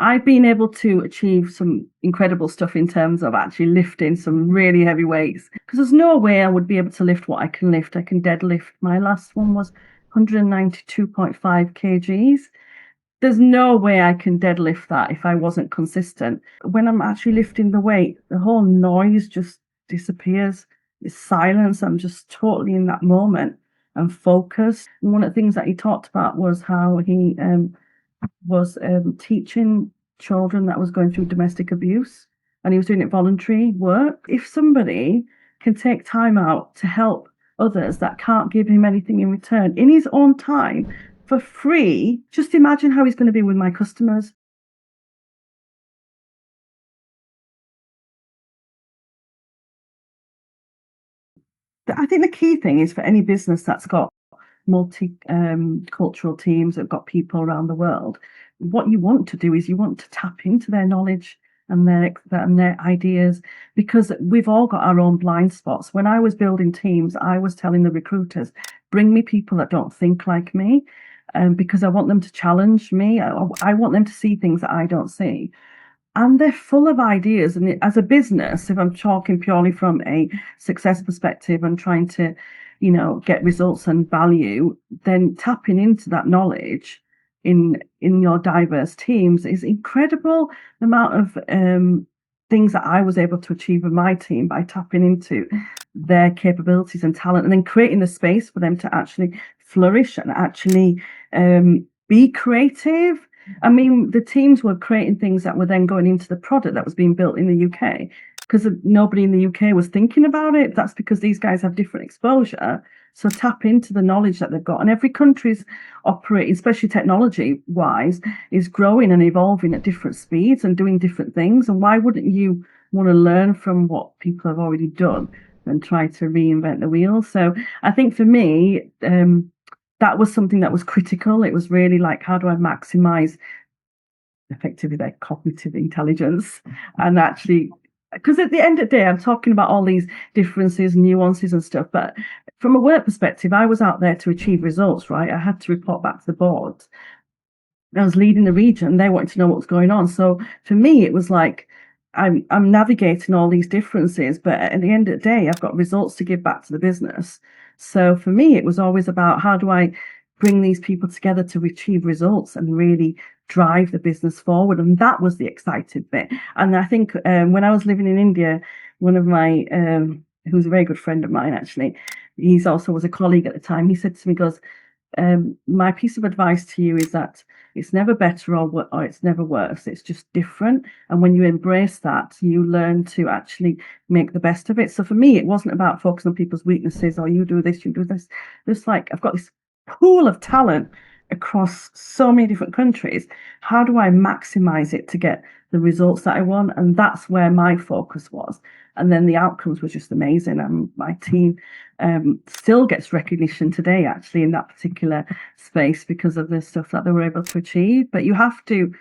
I've been able to achieve some incredible stuff in terms of actually lifting some really heavy weights, because there's no way I would be able to lift what I can lift. I can deadlift. My last one was 192.5 kgs. There's no way I can deadlift that if I wasn't consistent. When I'm actually lifting the weight, the whole noise just disappears. It's silence. I'm just totally in that moment and focused. And one of the things that he talked about was how he was teaching children that was going through domestic abuse, and he was doing it voluntary work. If somebody can take time out to help others that can't give him anything in return in his own time for free, just imagine how he's going to be with my customers. I think the key thing is for any business that's got cultural teams, that have got people around the world, what you want to do is you want to tap into their knowledge and their ideas, because we've all got our own blind spots. When I was building teams, I was telling the recruiters, bring me people that don't think like me, because I want them to challenge me. I want them to see things that I don't see. And they're full of ideas. And as a business, if I'm talking purely from a success perspective and trying to, get results and value, then tapping into that knowledge in your diverse teams is incredible. The amount of things that I was able to achieve with my team by tapping into their capabilities and talent, and then creating the space for them to actually flourish and actually be creative. I mean, the teams were creating things that were then going into the product that was being built in the UK, because nobody in the UK was thinking about it. That's because these guys have different exposure. So tap into the knowledge that they've got. And every country's operating, especially technology-wise, is growing and evolving at different speeds and doing different things. And why wouldn't you want to learn from what people have already done and try to reinvent the wheel? So I think for me, that was something that was critical. It was really like, how do I maximize effectively their cognitive intelligence? And actually, because at the end of the day, I'm talking about all these differences, nuances and stuff, but from a work perspective, I was out there to achieve results, right? I had to report back to the board. I was leading the region. They wanted to know what was going on. So for me, it was like, I'm navigating all these differences, but at the end of the day, I've got results to give back to the business. So for me, it was always about, how do I bring these people together to achieve results and really drive the business forward? And that was the exciting bit. And I think when I was living in India, one of my, who's a very good friend of mine, actually, he's also was a colleague at the time, he said to me, goes, my piece of advice to you is that it's never better or it's never worse. It's just different. And when you embrace that, you learn to actually make the best of it. So for me, it wasn't about focusing on people's weaknesses, or you do this, you do this. It's like, I've got this pool of talent across so many different countries. How do I maximize it to get the results that I want? And that's where my focus was. And then the outcomes were just amazing. And my team still gets recognition today, actually, in that particular space, because of the stuff that they were able to achieve. But you have to,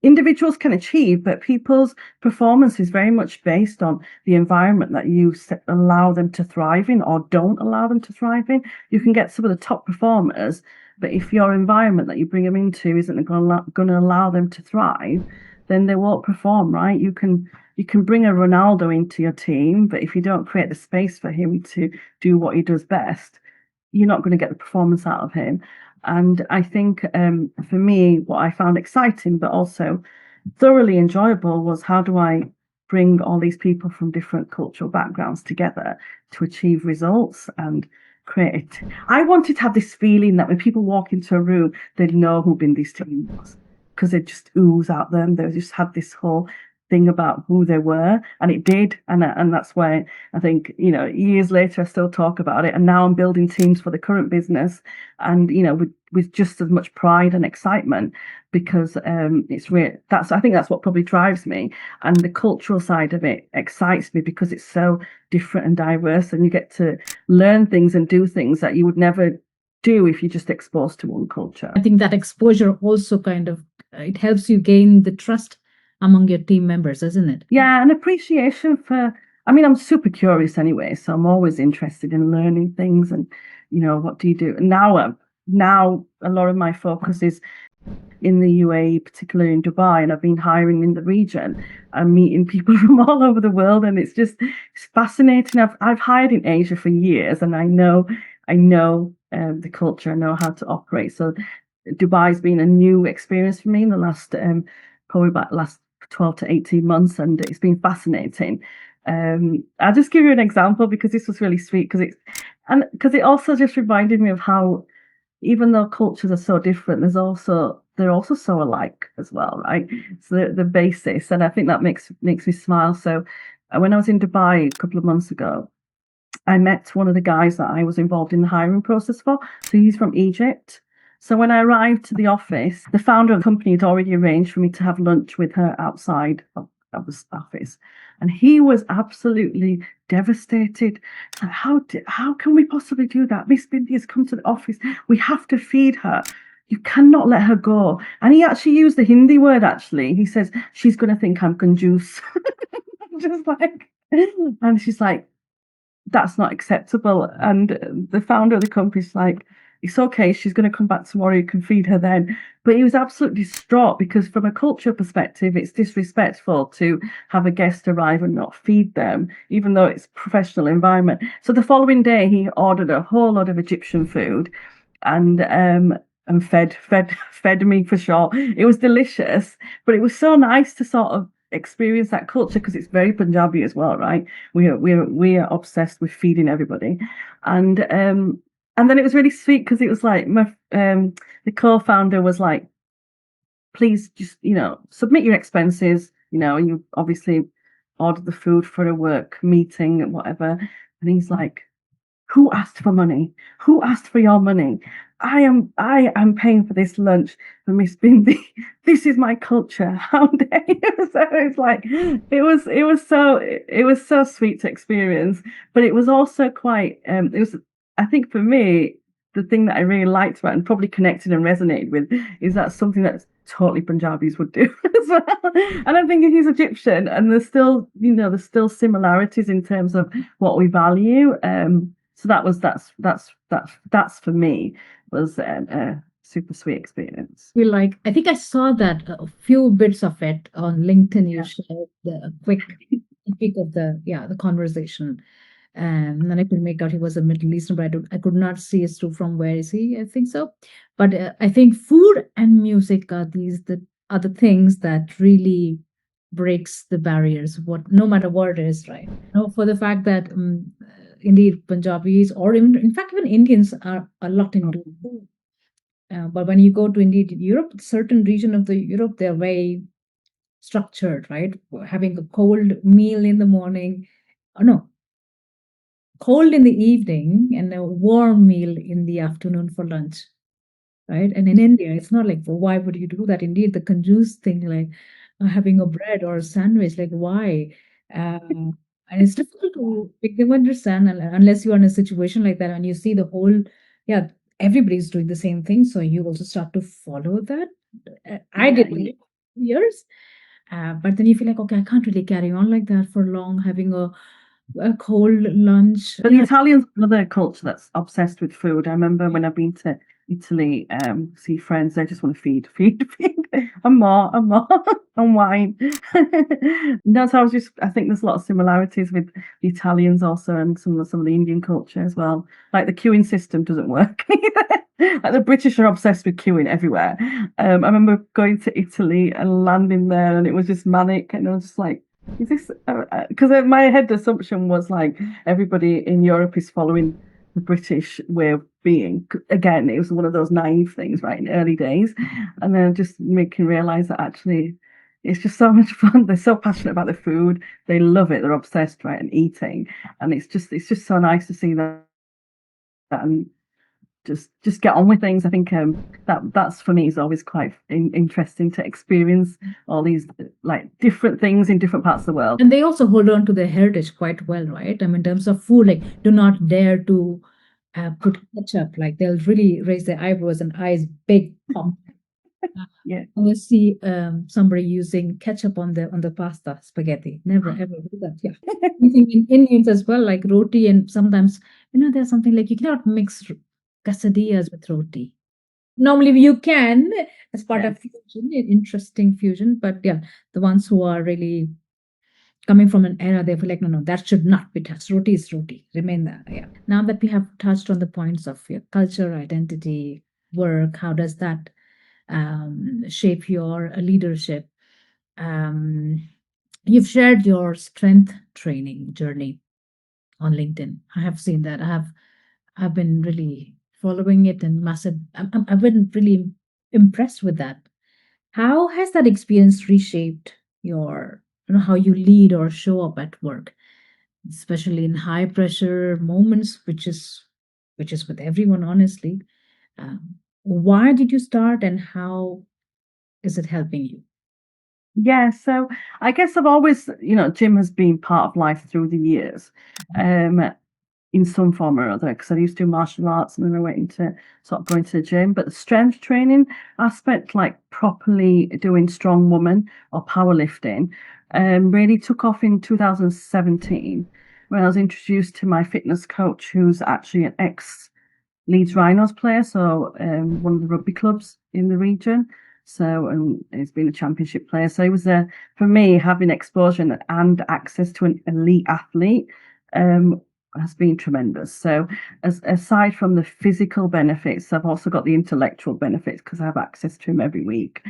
individuals can achieve, but people's performance is very much based on the environment that you allow them to thrive in or don't allow them to thrive in. You can get some of the top performers, but if your environment that you bring them into isn't going to allow them to thrive, then they won't perform, right? You can bring a Ronaldo into your team, but if you don't create the space for him to do what he does best, you're not going to get the performance out of him. And I think for me, what I found exciting, but also thoroughly enjoyable, was how do I bring all these people from different cultural backgrounds together to achieve results and create it. I wanted to have this feeling that when people walk into a room, they'd know who BINDI's team was, because it just ooze out them. They just had this whole thing about who they were, and it did. And that's why I think, years later, I still talk about it. And now I'm building teams for the current business, and, with just as much pride and excitement, because it's real. I think that's what probably drives me. And the cultural side of it excites me because it's so different and diverse, and you get to learn things and do things that you would never do if you're just exposed to one culture. I think that exposure also kind of, it helps you gain the trust among your team members, isn't it? Yeah, an appreciation for, I'm super curious anyway, so I'm always interested in learning things and, what do you do? Now a lot of my focus is in the UAE, particularly in Dubai, and I've been hiring in the region and meeting people from all over the world, and it's fascinating. I've hired in Asia for years, and I know the culture, I know how to operate. So Dubai's been a new experience for me in the last probably about last 12 to 18 months, and it's been fascinating. I'll just give you an example because this was really sweet because it also just reminded me of how even though cultures are so different, they're also so alike as well, right? So the basis, and I think that makes me smile. So when I was in Dubai a couple of months ago, I met one of the guys that I was involved in the hiring process for. So he's from Egypt. So when I arrived to the office, the founder of the company had already arranged for me to have lunch with her outside of the office. And he was absolutely devastated. Like, how can we possibly do that? Miss Bindi has come to the office. We have to feed her. You cannot let her go. And he actually used the Hindi word, actually. He says, she's going to think I'm conjuice. Just like, and she's like, that's not acceptable. And the founder of the company's like, it's okay, she's going to come back tomorrow, you can feed her then. But he was absolutely distraught because from a culture perspective, it's disrespectful to have a guest arrive and not feed them, even though it's a professional environment. So the following day, he ordered a whole lot of Egyptian food and fed me for sure. It was delicious, but it was so nice to sort of experience that culture because it's very Punjabi as well, right? We are obsessed with feeding everybody, and then it was really sweet because it was like the co-founder was like, please just submit your expenses. You obviously ordered the food for a work meeting and whatever, and he's like, who asked for money? Who asked for your money? I am paying for this lunch for Miss Bindi. This is my culture. How dare you? So it's like it was so sweet to experience, but it was also quite it was I think for me the thing that I really liked about and probably connected and resonated with is that something that totally Punjabis would do as well. And I'm thinking he's Egyptian, and there's still similarities in terms of what we value. So that's for me was a super sweet experience. Feel like I think I saw that a few bits of it on LinkedIn. You Yeah. shared the quick peek of the conversation, and then I could make out he was a Middle Eastern, but I could not see as to from where is he. I think so, but I think food and music are the things that really breaks the barriers. What no matter what it is, right? For the fact that indeed Punjabis or even in fact even Indians are a lot into food. But when you go to indeed Europe, certain region of the Europe, they're very structured, right? Having a cold meal in the morning, no, cold in the evening and a warm meal in the afternoon for lunch, right? And in India, it's not like, well, why would you do that? Indeed, the conjuice thing, like having a bread or a sandwich, like why? And it's difficult to make them understand unless you're in a situation like that and you see the whole, yeah, everybody's doing the same thing. So you also start to follow that. I Yeah, did yeah. years, but then you feel like, okay, I can't really carry on like that for long, having a cold lunch. But the Yeah, Italians are another culture that's obsessed with food. I remember when I've been to Italy, see friends, they just want to feed, and more, and wine. No, so I think there's a lot of similarities with the Italians also and some of the Indian culture as well. Like the queuing system doesn't work. Like the British are obsessed with queuing everywhere. I remember going to Italy and landing there, and it was just manic, and I was just like, is this because my head assumption was like everybody in Europe is following the British way of being. Again, it was one of those naive things, right, in early days, and then just making realize that actually it's just so much fun. They're so passionate about the food. They love it. They're obsessed, right, and eating, and it's just so nice to see that and just get on with things. I think that's for me is always quite interesting to experience all these like different things in different parts of the world. and they also hold on to their heritage quite well, right? I mean, in terms of food, like do not dare to put ketchup. Like they'll really raise their eyebrows and eyes big pump. Yeah. I see somebody using ketchup on the pasta spaghetti. Never ever do that. Yeah. I think in Indians as well, like roti, and sometimes there's something like you cannot mix quesadillas with roti. Normally you can as part Yeah. of fusion, an interesting fusion, but yeah, the ones who are really coming from an era, they feel like, no, no, that should not be touched. Roti is roti. Remain there. Yeah. Now that we have touched on the points of your culture, identity, work, how does that shape your leadership? Um, you've shared your strength training journey on LinkedIn. I have seen that. I've been really following it and massive. I've been really impressed with that. How has that experience reshaped your, how you lead or show up at work, especially in high pressure moments, which is with everyone, honestly. Why did you start, and how is it helping you? Yeah, so I guess I've always, gym has been part of life through the years, um, in some form or other. Because I used to do martial arts, and then I went into sort of going to the gym. But the strength training aspect, like properly doing strong woman or powerlifting, really took off in 2017 when I was introduced to my fitness coach, who's actually an ex Leeds Rhinos player, so one of the rugby clubs in the region. So, and he's been a championship player. So he was for me, having exposure and access to an elite athlete um, has been tremendous. So, aside from the physical benefits, I've also got the intellectual benefits because I have access to him every week.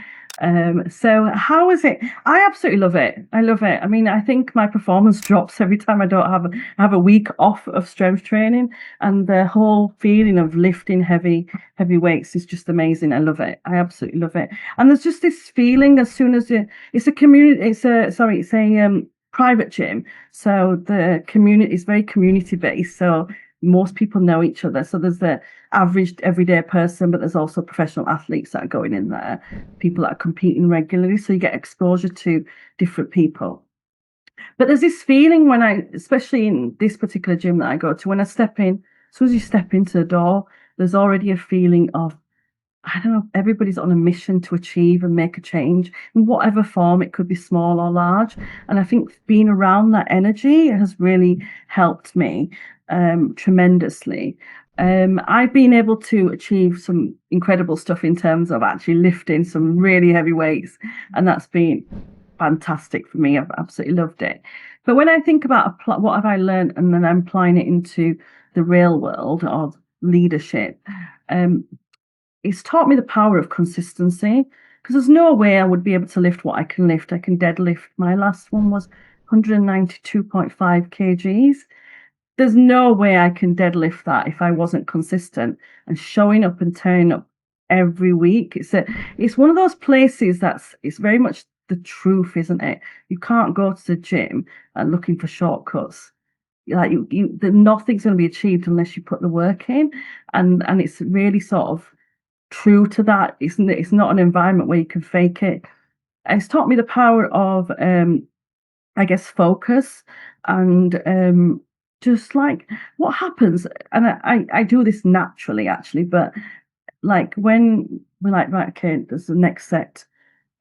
So how is it? I absolutely love it. I love it. I mean, I think my performance drops every time I don't have a week off of strength training, and the whole feeling of lifting heavy weights is just amazing. I love it. I absolutely love it. And there's just this feeling as soon as it's a community. It's a private gym, so the community is very community based. So most people know each other. So there's the average everyday person, but there's also professional athletes that are going in there, people that are competing regularly. So you get exposure to different people. But there's this feeling when especially in this particular gym that I go to, when I step in, as soon as you step into the door, there's already a feeling of, I don't know, everybody's on a mission to achieve and make a change in whatever form. It could be small or large. And I think being around that energy has really helped me tremendously. I've been able to achieve some incredible stuff in terms of actually lifting some really heavy weights, and that's been fantastic for me. I've absolutely loved it. But when I think about what have I learned, and then I'm applying it into the real world of leadership, um, it's taught me the power of consistency, because there's no way I would be able to lift what I can lift. I can deadlift. My last one was 192.5 kgs. There's no way I can deadlift that if I wasn't consistent and showing up and turning up every week. It's one of those places it's very much the truth, isn't it? You can't go to the gym and looking for shortcuts. Like nothing's going to be achieved unless you put the work in, and it's really sort of true to that. It's not an environment where you can fake it. It's taught me the power of I guess focus, and just like what happens, and I do this naturally actually, but like when we're like, right, okay, there's the next set,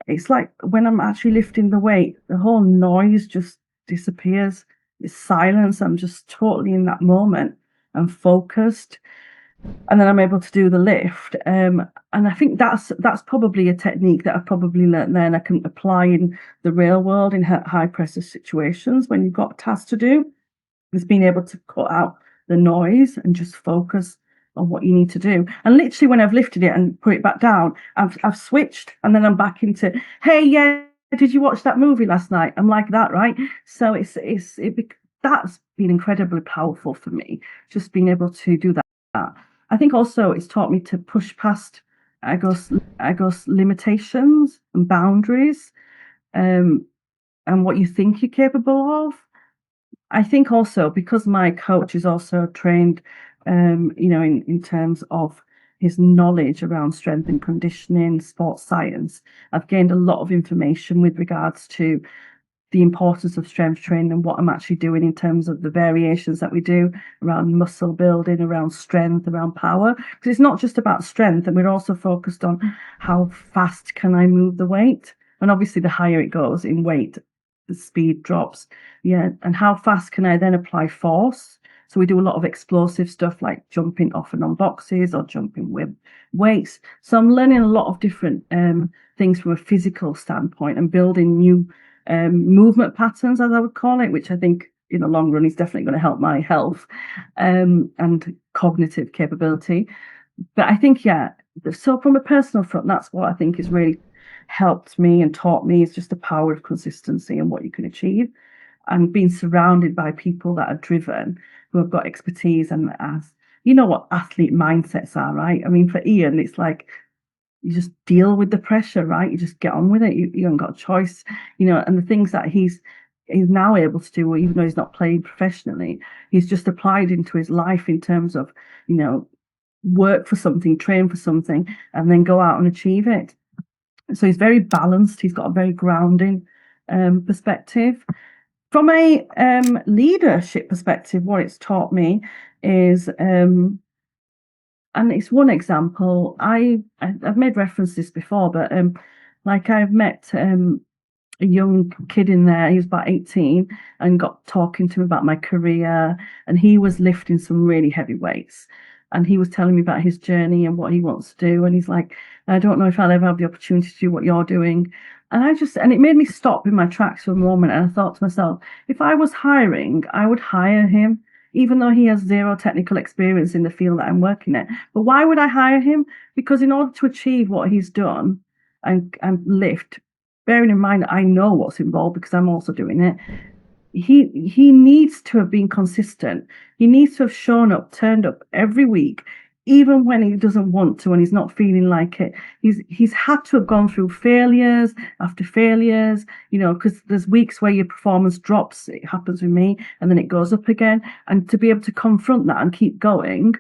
it's like when I'm actually lifting the weight, the whole noise just disappears. It's silence. I'm just totally in that moment and focused, and then I'm able to do the lift. And I think that's probably a technique that I've probably learned there, and I can apply in the real world in high pressure situations when you've got tasks to do. Is being able to cut out the noise and just focus on what you need to do. And literally, when I've lifted it and put it back down, I've switched, and then I'm back into, hey, yeah, did you watch that movie last night? I'm like that, right? So that's been incredibly powerful for me, just being able to do that. I think also it's taught me to push past, I guess limitations and boundaries, um, and what you think you're capable of. I think also because my coach is also trained, in terms of his knowledge around strength and conditioning, sports science, I've gained a lot of information with regards to the importance of strength training and what I'm actually doing in terms of the variations that we do around muscle building, around strength, around power. Because it's not just about strength, and we're also focused on how fast can I move the weight. And obviously, the higher it goes in weight, the speed drops. Yeah. And how fast can I then apply force? So we do a lot of explosive stuff like jumping off and on boxes or jumping with weights. So I'm learning a lot of different things from a physical standpoint and building new movement patterns, as I would call it, which I think in the long run is definitely going to help my health and cognitive capability. But I think, yeah, so from a personal front, that's what I think has really helped me and taught me is just the power of consistency and what you can achieve and being surrounded by people that are driven, who have got expertise and as you know what athlete mindsets are, right? I mean, for Ian, it's like you just deal with the pressure, right? You just get on with it. You haven't got a choice, and the things that he's now able to do, even though he's not playing professionally, he's just applied into his life in terms of, work for something, train for something, and then go out and achieve it. So he's very balanced. He's got a very grounding perspective. From a leadership perspective, what it's taught me is, and it's one example. I've made reference to this before, but like I've met a young kid in there. He was about 18 and got talking to him about my career, and he was lifting some really heavy weights. And he was telling me about his journey and what he wants to do. And he's like, I don't know if I'll ever have the opportunity to do what you're doing. And it made me stop in my tracks for a moment. And I thought to myself, if I was hiring, I would hire him, even though he has zero technical experience in the field that I'm working in. But why would I hire him? Because in order to achieve what he's done and lift, bearing in mind that I know what's involved because I'm also doing it, he needs to have been consistent. He needs to have shown up, turned up every week, even when he doesn't want to and he's not feeling like it. He's had to have gone through failures after failures, because there's weeks where your performance drops. It happens with me, and then it goes up again. And to be able to confront that and keep going,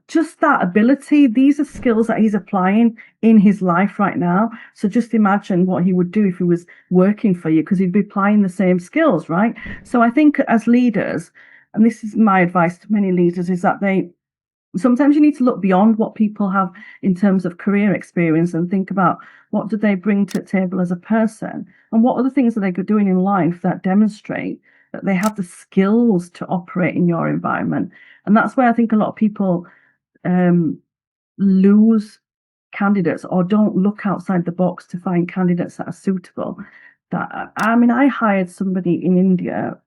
just that ability, these are skills that he's applying in his life right now. So just imagine what he would do if he was working for you, because he'd be applying the same skills, right? So I think as leaders, and this is my advice to many leaders, is that sometimes you need to look beyond what people have in terms of career experience and think about what do they bring to the table as a person, and what are the things that they're doing in life that demonstrate that they have the skills to operate in your environment. And that's where I think a lot of people lose candidates or don't look outside the box to find candidates that are suitable. I hired somebody in India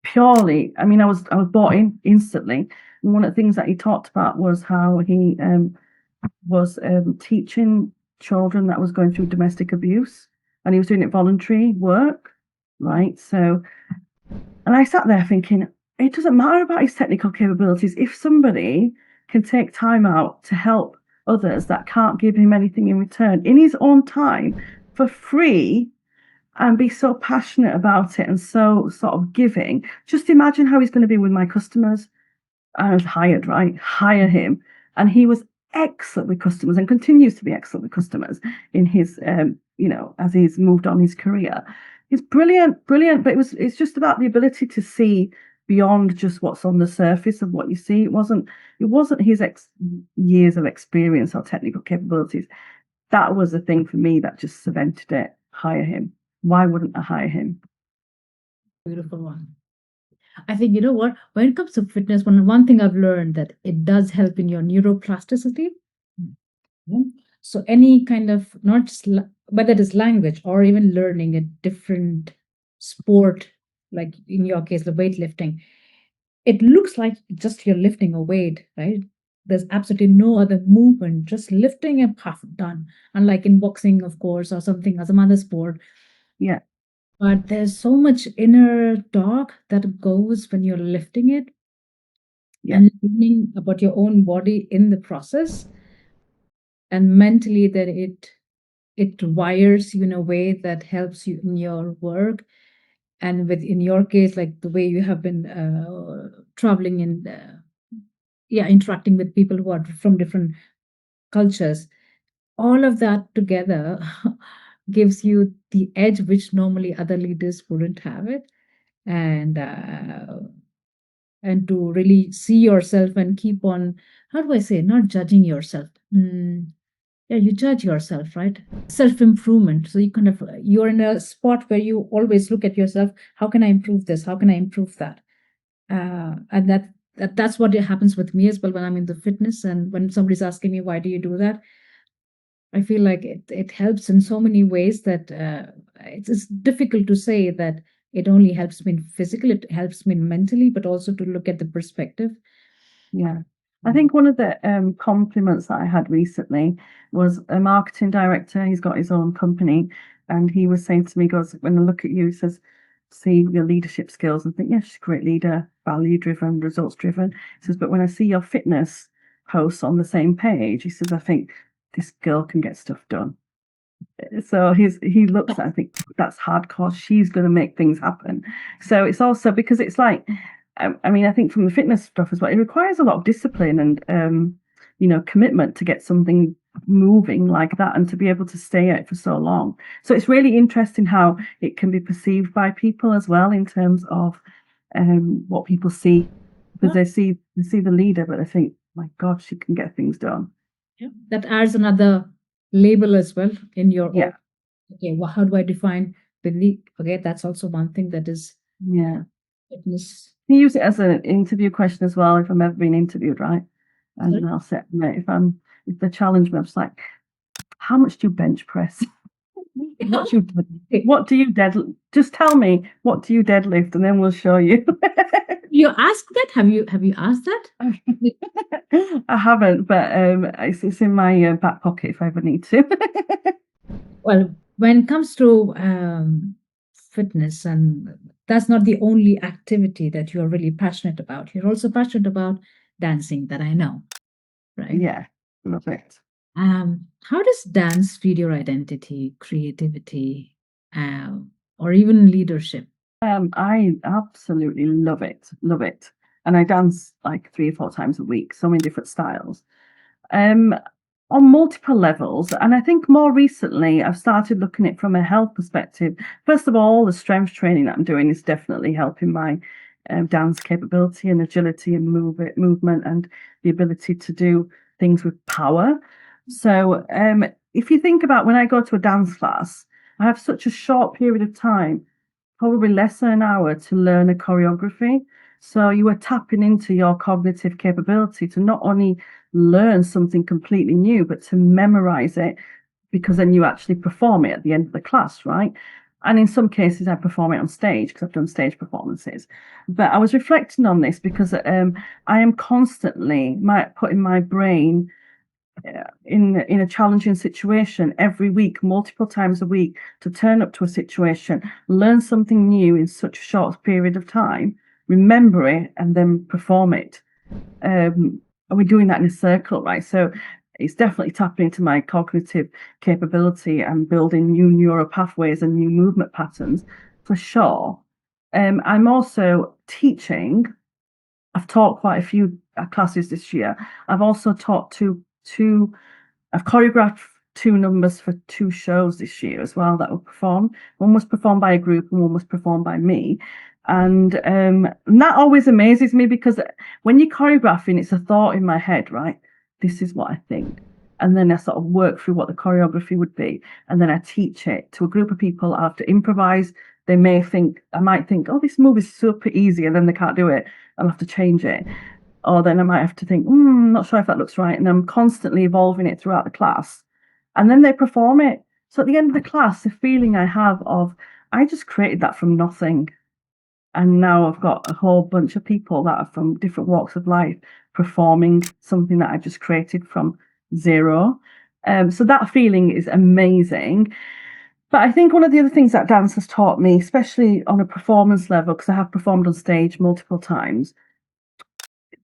purely. I mean, I was bought in instantly. And one of the things that he talked about was how he was teaching children that was going through domestic abuse, and he was doing it voluntary work, right? So, and I sat there thinking, it doesn't matter about his technical capabilities. If somebody can take time out to help others that can't give him anything in return in his own time for free and be so passionate about it and so sort of giving, just imagine how he's going to be with my customers. I was hired, right? Hire him. And he was excellent with customers and continues to be excellent with customers in his, as he's moved on his career. It's brilliant, brilliant. But it's just about the ability to see beyond just what's on the surface of what you see. It wasn't his years of experience or technical capabilities. That was the thing for me that just cemented it. Hire him. Why wouldn't I hire him? Beautiful one. I think, you know what, when it comes to fitness, one thing I've learned that it does help in your neuroplasticity. Yeah. So any kind of, not just whether it is language or even learning a different sport, like in your case, the weightlifting, it looks like just you're lifting a weight, right? There's absolutely no other movement, just lifting and half done. Unlike in boxing, of course, or something, or some other sport. Yeah. But there's so much inner talk that goes when you're lifting it, Yeah. and learning about your own body in the process. And mentally, that it wires you in a way that helps you in your work. And in your case, like the way you have been traveling and interacting with people who are from different cultures, all of that together gives you the edge which normally other leaders wouldn't have it. And to really see yourself and keep on, how do I say, not judging yourself. yeah, you judge yourself, right? Self-improvement. So you kind of, you're in a spot where you always look at yourself. How can I improve this? How can I improve that? And that's what happens with me as well when I'm in the fitness. And when somebody's asking me, why do you do that? I feel like it helps in so many ways that it's difficult to say that it only helps me in physical, it helps me mentally, but also to look at the perspective. Yeah. I think one of the compliments that I had recently was a marketing director. He's got his own company, and he was saying to me, he goes, when I look at you, he says, see your leadership skills and think, yeah, she's a great leader, value driven, results driven. He says, but when I see your fitness posts on the same page, he says, I think this girl can get stuff done. So he looks at, I think that's hardcore. She's going to make things happen. So it's also because it's like, I mean, I think from the fitness stuff as well, it requires a lot of discipline and commitment to get something moving like that and to be able to stay at it for so long. So it's really interesting how it can be perceived by people as well in terms of what people see, because they see the leader, but they think, my God, she can get things done. Yeah. That adds another label as well in your Yeah. Okay, well, how do I define belief? Okay, that's also one thing that is fitness. You use it as an interview question as well if I'm ever being interviewed, right? And Sorry? I'll say, if they challenge me, I'm just like, how much do you bench press? What do you deadlift? Just tell me, what do you deadlift, and then we'll show you. You asked that? Have you asked that? I haven't, but it's in my back pocket if I ever need to. Well, when it comes to fitness, and that's not the only activity that you're really passionate about. You're also passionate about dancing, that I know, right? Yeah, love it. How does dance feed your identity, creativity, or even leadership? I absolutely love it, and I dance like 3 or 4 times a week, so many different styles. Um, on multiple levels. And I think more recently, I've started looking at it from a health perspective. First of all, the strength training that I'm doing is definitely helping my dance capability and agility and movement and the ability to do things with power. So if you think about when I go to a dance class, I have such a short period of time, probably less than an hour, to learn a choreography. So you are tapping into your cognitive capability to not only learn something completely new, but to memorize it, because then you actually perform it at the end of the class, right? And in some cases, I perform it on stage because I've done stage performances. But I was reflecting on this because I am constantly putting my brain in a challenging situation every week, multiple times a week, to turn up to a situation, learn something new in such a short period of time, remember it, and then perform it. And we're doing that in a circle, right? So it's definitely tapping into my cognitive capability and building new neural pathways and new movement patterns for sure. I'm also teaching. I've taught quite a few classes this year. I've also taught two. I've choreographed 2 numbers for 2 shows this year as well that were performed. One was performed by a group and one was performed by me. And that always amazes me because when you're choreographing, it's a thought in my head, right? This is what I think. And then I sort of work through what the choreography would be. And then I teach it to a group of people. I have to improvise. I might think, oh, this move is super easy, and then they can't do it. I'll have to change it. Or then I might have to think, not sure if that looks right. And I'm constantly evolving it throughout the class. And then they perform it. So at the end of the class, the feeling I have of, I just created that from nothing. And now I've got a whole bunch of people that are from different walks of life performing something that I just created from zero. So that feeling is amazing. But I think one of the other things that dance has taught me, especially on a performance level, because I have performed on stage multiple times,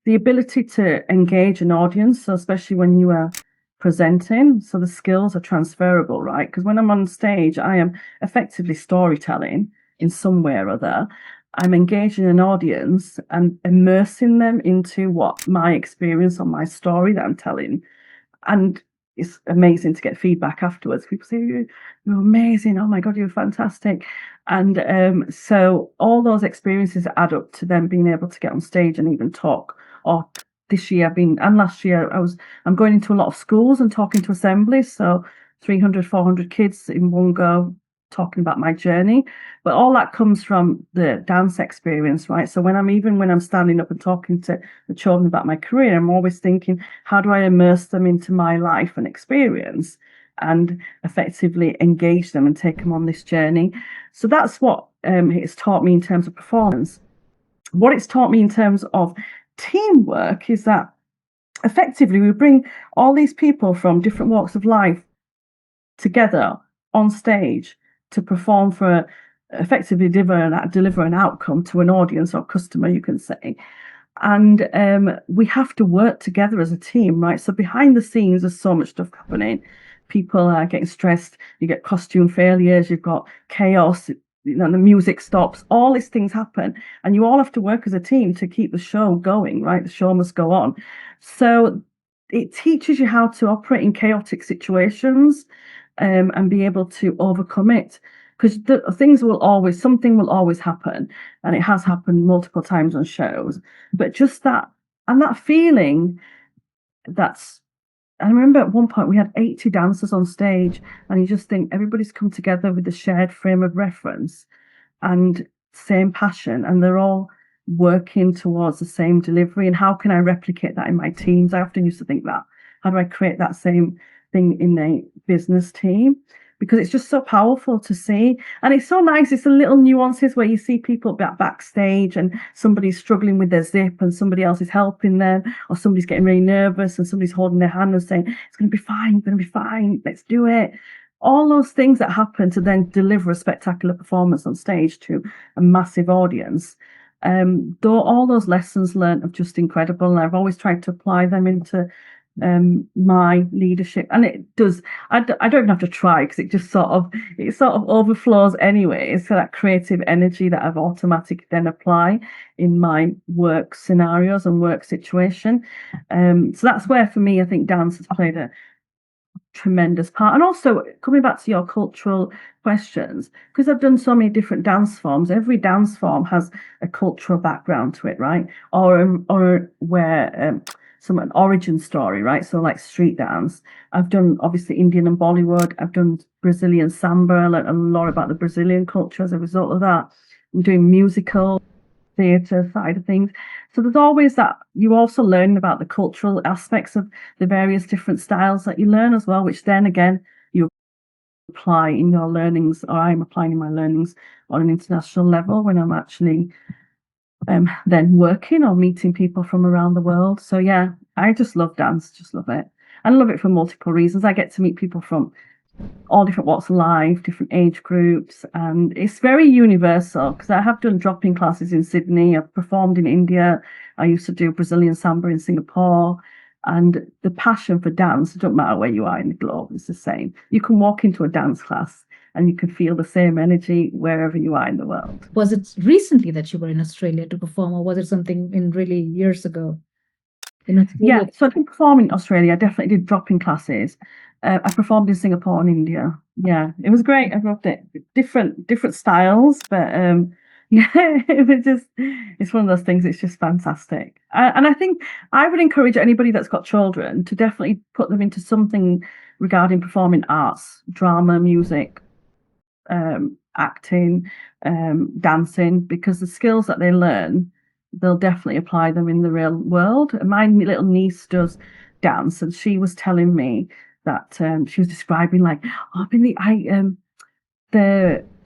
the ability to engage an audience, so especially when you are presenting, so the skills are transferable, right? Because when I'm on stage, I am effectively storytelling in some way or other. I'm engaging an audience and immersing them into what my experience or my story that I'm telling. And it's amazing to get feedback afterwards. People say, you're amazing. Oh my God, you're fantastic. And so all those experiences add up to them being able to get on stage and even talk or this year and last year I'm going into a lot of schools and talking to assemblies, so 300, 400 kids in one go, talking about my journey. But all that comes from the dance experience, right? So when I'm standing up and talking to the children about my career, I'm always thinking, how do I immerse them into my life and experience and effectively engage them and take them on this journey? So that's what it's taught me in terms of performance. What it's taught me in terms of teamwork is that effectively we bring all these people from different walks of life together on stage to perform for effectively deliver an outcome to an audience or customer, you can say. And we have to work together as a team, right? So behind the scenes, there's so much stuff happening. People are getting stressed. You get costume failures. You've got chaos. You know, the music stops. All these things happen, and you all have to work as a team to keep the show going, right? The show must go on. So it teaches you how to operate in chaotic situations, and be able to overcome it. Because something will always happen, and it has happened multiple times on shows. But just that, and that feeling, I remember at one point we had 80 dancers on stage, and you just think everybody's come together with the shared frame of reference and same passion, and they're all working towards the same delivery. And how can I replicate that in my teams? I often used to think that. How do I create that same thing in a business team? Because it's just so powerful to see. And it's so nice. It's the little nuances where you see people backstage and somebody's struggling with their zip and somebody else is helping them, or somebody's getting really nervous and somebody's holding their hand and saying, it's going to be fine, it's going to be fine, let's do it. All those things that happen to then deliver a spectacular performance on stage to a massive audience. Though all those lessons learned are just incredible, and I've always tried to apply them into my leadership, and it does. I don't even have to try, because it sort of overflows anyway. So that creative energy that I've automatically then apply in my work scenarios and work situation. So that's where, for me, I think dance has played a tremendous part. And also, coming back to your cultural questions, because I've done so many different dance forms, every dance form has a cultural background to it, right? Or where an origin story, right? So like street dance, I've done obviously Indian and Bollywood, I've done Brazilian samba. I learned a lot about the Brazilian culture as a result of that. I'm doing musical theatre side of things. So there's always that. You also learn about the cultural aspects of the various different styles that you learn as well, which then again you apply in your learnings, or I'm applying in my learnings on an international level when I'm actually then working or meeting people from around the world. So yeah, I just love dance, just love it. I love it for multiple reasons. I get to meet people from all different walks of life, different age groups, and it's very universal, because I have done drop-in classes in Sydney, I've performed in India, I used to do Brazilian samba in Singapore, and the passion for dance, it doesn't matter where you are in the globe, it's the same. You can walk into a dance class and you can feel the same energy wherever you are in the world. Was it recently that you were in Australia to perform, or was it something in really years ago? Yeah, so I didn't perform in Australia. I definitely did drop-in classes. I performed in Singapore and India. Yeah, it was great. I loved it. Different styles, but yeah, it's one of those things. It's just fantastic. And I think I would encourage anybody that's got children to definitely put them into something regarding performing arts, drama, music, acting, dancing, because the skills that they learn, they'll definitely apply them in the real world. My little niece does dance, and she was telling me that she was describing like, oh,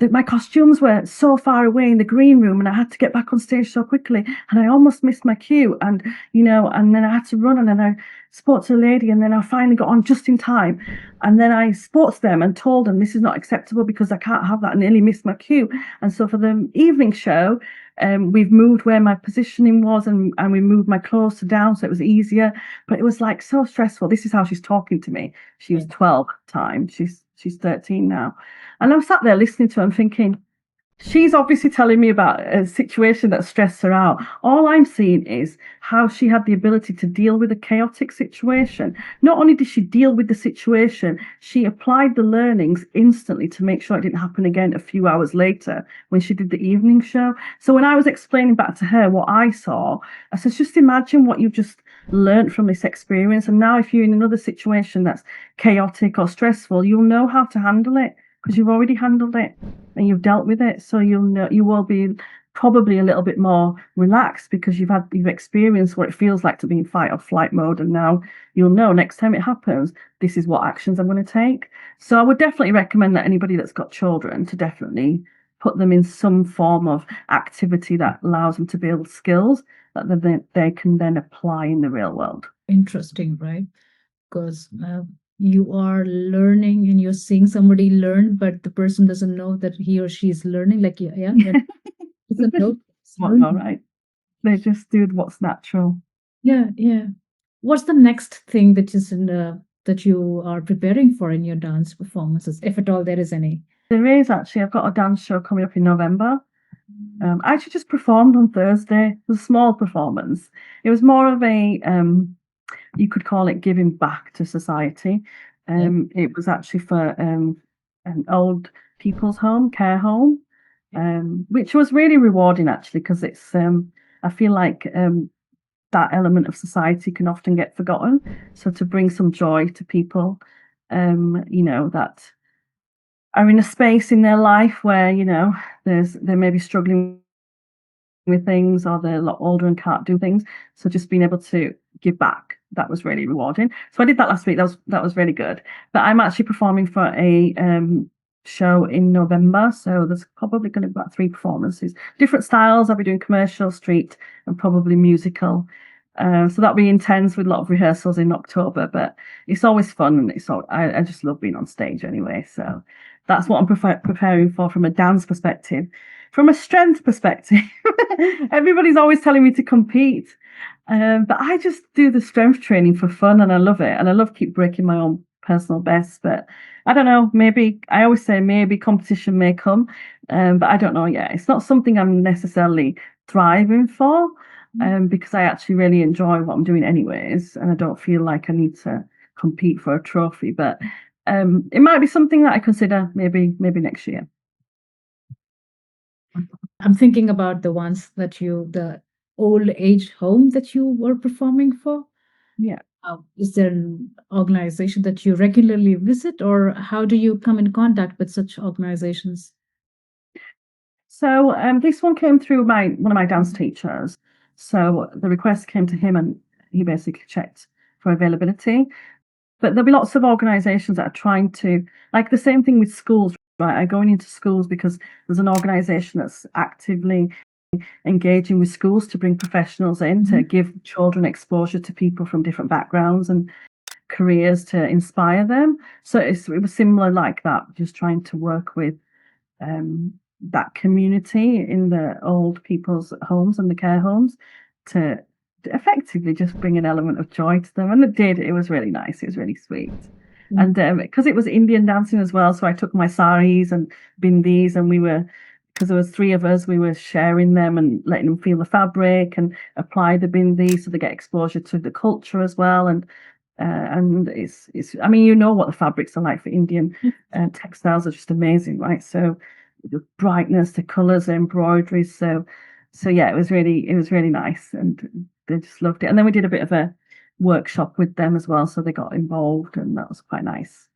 my costumes were so far away in the green room, and I had to get back on stage so quickly, and I almost missed my cue, and and then I had to run, and then I spoke to a lady, and then I finally got on just in time, and then I spoke to them and told them this is not acceptable because I can't have that, and nearly missed my cue. And so for the evening show, we've moved where my positioning was, and we moved my clothes down so it was easier, but it was like so stressful. This is how she's talking to me. She was 12 at the time. She's 13 now. And I'm sat there listening to her and thinking, She's obviously telling me about a situation that stressed her out. All I'm seeing is how she had the ability to deal with a chaotic situation. Not only did she deal with the situation, she applied the learnings instantly to make sure it didn't happen again a few hours later when she did the evening show. So when I was explaining back to her what I saw, I said, just imagine what you've just learned from this experience. And now if you're in another situation that's chaotic or stressful, you'll know how to handle it because you've already handled it and you've dealt with it. So you'll know, you will be probably a little bit more relaxed because you've experienced what it feels like to be in fight or flight mode, and now you'll know next time it happens, this is what actions I'm going to take. So I would definitely recommend that anybody that's got children to definitely put them in some form of activity that allows them to build skills that they can then apply in the real world. Interesting, right? Because you are learning and you're seeing somebody learn, but the person doesn't know that he or she is learning. Like, yeah, doesn't know. All right. They just do what's natural. Yeah, yeah. What's the next thing that is in that you are preparing for in your dance performances, if at all there is any? There is actually. I've got a dance show coming up in November. I actually just performed on Thursday. It was a small performance. It was more of a you could call it giving back to society. It was actually for an old people's home, care home, which was really rewarding actually because it's I feel like that element of society can often get forgotten. So to bring some joy to people, that are in a space in their life where they may be struggling with things or they're a lot older and can't do things. So just being able to give back, that was really rewarding. So I did that last week. That was really good. But I'm actually performing for a show in November. So there's probably going to be about 3 performances, different styles. I'll be doing commercial, street, and probably musical. So that'll be intense with a lot of rehearsals in October, but it's always fun and I just love being on stage anyway. So that's what I'm preparing for from a dance perspective. From a strength perspective, everybody's always telling me to compete, but I just do the strength training for fun and I love it. And I love keep breaking my own personal best. But I don't know, maybe I always say maybe competition may come, but I don't know yet. It's not something I'm necessarily thriving for because I actually really enjoy what I'm doing anyways, and I don't feel like I need to compete for a trophy. But it might be something that I consider maybe next year. I'm thinking about the old age home that you were performing for. Yeah. Is there an organization that you regularly visit, or how do you come in contact with such organizations? So this one came through one of my dance teachers. So the request came to him, and he basically checked for availability. But there'll be lots of organizations that are trying to, like the same thing with schools, right? I'm going into schools because there's an organization that's actively engaging with schools to bring professionals in to give children exposure to people from different backgrounds and careers to inspire them. So it was similar like that, just trying to work with that community in the old people's homes and the care homes to effectively just bring an element of joy to them. And it did. It was really nice. It was really sweet. And because it was Indian dancing as well, so I took my saris and bindis, and because there was 3 of us, we were sharing them and letting them feel the fabric and apply the bindi so they get exposure to the culture as well. And it's I mean, you know what the fabrics are like for Indian textiles are just amazing, right? So the brightness, the colors, the embroidery. So yeah, it was really nice, and they just loved it. And then we did a bit of a workshop with them as well, so they got involved, and that was quite nice.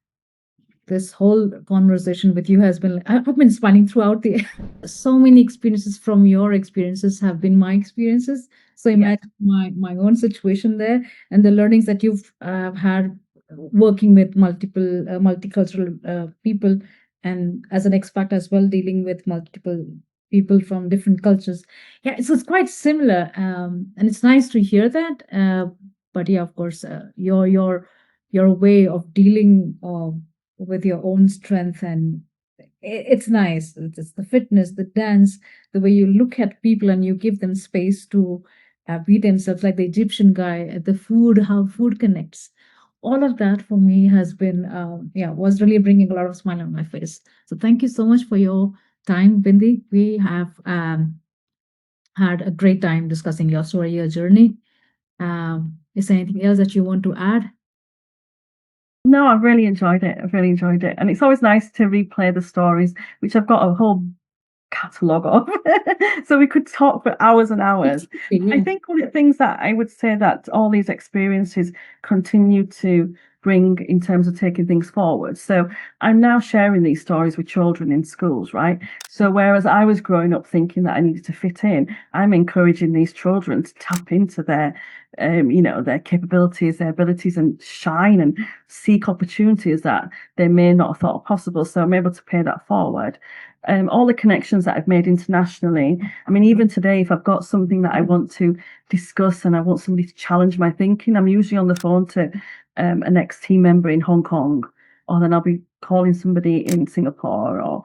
This whole conversation with you has been, I've been smiling throughout the so many experiences from your experiences have been my experiences. So imagine my own situation there and the learnings that you've had working with multiple multicultural people, and as an expat as well, dealing with multiple people from different cultures. Yeah, it's quite similar, and it's nice to hear that. But yeah, of course, your way of dealing with your own strength, and it's nice. It's the fitness, the dance, the way you look at people and you give them space to be themselves, like the Egyptian guy, the food, how food connects. All of that for me has been, was really bringing a lot of smile on my face. So thank you so much for your time, Bindi. We have had a great time discussing your story, your journey. Is there anything else that you want to add? No, I've really enjoyed it. I've really enjoyed it. And it's always nice to replay the stories, which I've got a whole catalogue of. So we could talk for hours and hours. I Yeah. think one of the things that I would say that all these experiences continue to bring in terms of taking things forward. So I'm now sharing these stories with children in schools, right? So whereas I was growing up thinking that I needed to fit in, I'm encouraging these children to tap into their their capabilities, their abilities, and shine and seek opportunities that they may not have thought possible. So I'm able to pay that forward. All the connections that I've made internationally. I mean, even today, if I've got something that I want to discuss and I want somebody to challenge my thinking, I'm usually on the phone to an ex-team member in Hong Kong, or then I'll be calling somebody in Singapore, or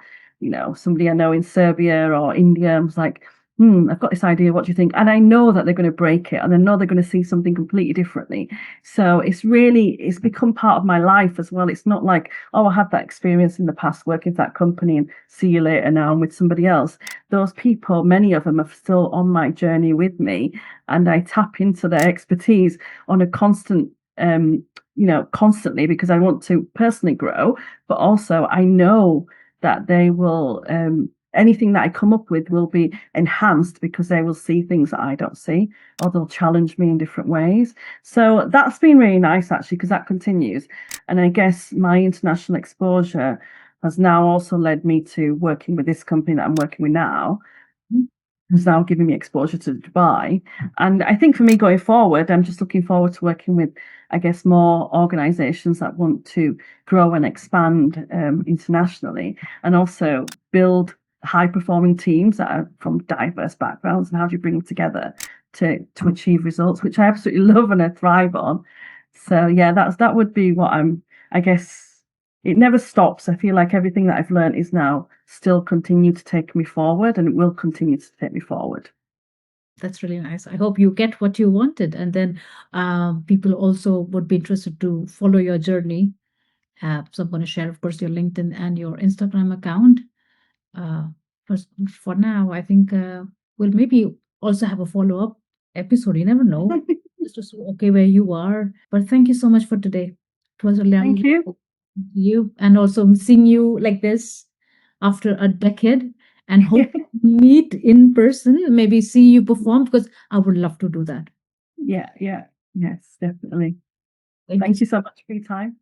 somebody I know in Serbia or India. I was like, I've got this idea. What do you think? And I know that they're going to break it, and I know they're going to see something completely differently. So it's become part of my life as well. It's not like, oh, I had that experience in the past working for that company and see you later now I'm with somebody else. Those people, many of them are still on my journey with me, and I tap into their expertise on a constantly, because I want to personally grow, but also I know that they will anything that I come up with will be enhanced because they will see things that I don't see, or they'll challenge me in different ways. So that's been really nice actually, because that continues. And I guess my international exposure has now also led me to working with this company that I'm working with now, who's now giving me exposure to Dubai. And I think for me going forward, I'm just looking forward to working with, I guess, more organizations that want to grow and expand internationally, and also build high performing teams that are from diverse backgrounds, and how do you bring them together to achieve results, which I absolutely love and I thrive on. So yeah, that would be what I guess it never stops. I feel like everything that I've learned is now still continue to take me forward, and it will continue to take me forward. That's really nice. I hope you get what you wanted. And then people also would be interested to follow your journey. So I'm going to share, of course, your LinkedIn and your Instagram account. Uh, for now, I think we'll maybe also have a follow up episode. You never know, just to see, okay, where you are. But thank you so much for today. It was a Thank lovely you. you, and also seeing you like this after a decade, and Yeah, hope meet in person, maybe see you perform, because I would love to do that. yeah, yes, definitely. Thank you. Thank you so much for your time.